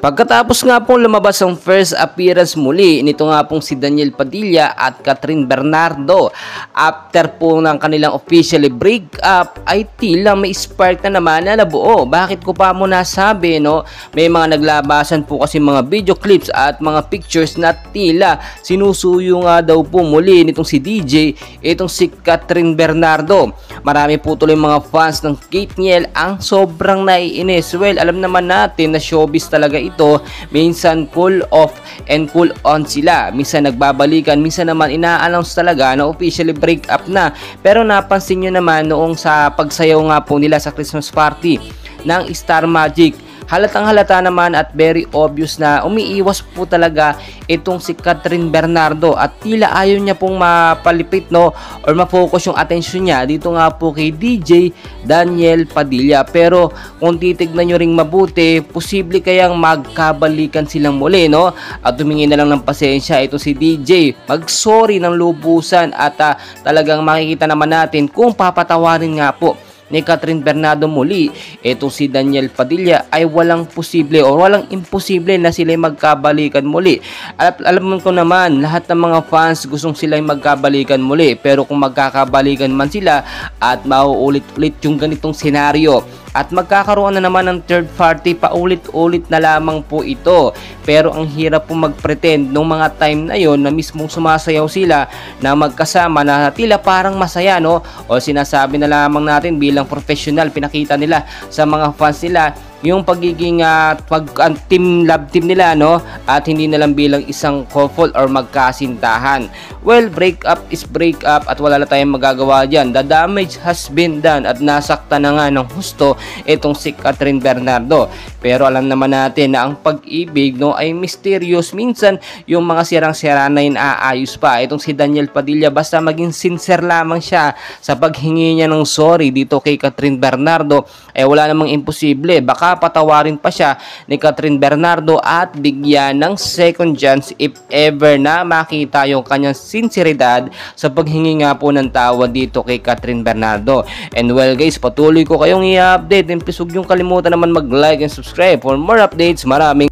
Pagkatapos nga pong lumabas ang first appearance muli nito nga pong si Daniel Padilla at Kathryn Bernardo, after po ng kanilang officially break up ay tila may spark na naman na nabuo. Bakit ko pa mo nasabi, no? May mga naglabasan po kasi mga video clips at mga pictures na tila sinusuyo nga daw po muli nitong si DJ, itong si Kathryn Bernardo. Marami po tuloy mga fans ng Kate Niel ang sobrang naiinis. Well, alam naman natin na showbiz talaga ito, minsan cool off and cool on sila, minsan nagbabalikan, minsan naman ina-announce talaga na officially break up na. Pero napansin nyo naman noong sa pagsayaw nga po nila sa Christmas party ng Star Magic, halatang halata naman at very obvious na umiiwas po talaga itong si Kathryn Bernardo at tila ayaw niya pong mapalipit, no, or ma-focus yung attention niya dito nga po kay DJ Daniel Padilla. Pero kung titignan nyo ring mabuti, posible kayang magkabalikan silang muli, no, at tumingin na lang ng pasensya itong si DJ, mag-sorry ng lubusan at talagang makikita naman natin kung papatawarin nga po ni Kathryn Bernardo muli itong si Daniel Padilla ay walang posible o walang imposible na sila magkabalikan muli. Alam ko naman lahat ng mga fans gustong sila magkabalikan muli, pero kung magkakabalikan man sila at mauulit-ulit yung ganitong senaryo at magkakaroon na naman ng third party, paulit-ulit na lamang po ito. Pero ang hirap po mag-pretend nung mga time na yon na mismong sumasayaw sila na magkasama na tila parang masaya, no, o sinasabi na lamang natin bilang professional, pinakita nila sa mga fans nila yung pagiging team love team nila, no, at hindi na lang bilang isang couple or magkasintahan. Well, break up is break up at wala na tayong magagawa dyan. The damage has been done at nasakta na nga ng husto itong si Kathryn Bernardo. Pero alam naman natin na ang pag-ibig, no, ay mysterious. Minsan yung mga sirang-sira na yun aayos pa. Itong si Daniel Padilla, basta maging sincere lamang siya sa paghingi niya ng sorry dito kay Kathryn Bernardo, eh wala namang imposible. Baka patawarin pa siya ni Kathryn Bernardo at bigyan ng second chance if ever na makita yung kanyang sinseridad sa paghingi nga po ng tawad dito kay Kathryn Bernardo. And well guys, patuloy ko kayong i-update, and please huwag yung kalimutan naman mag-like and subscribe for more updates. Maraming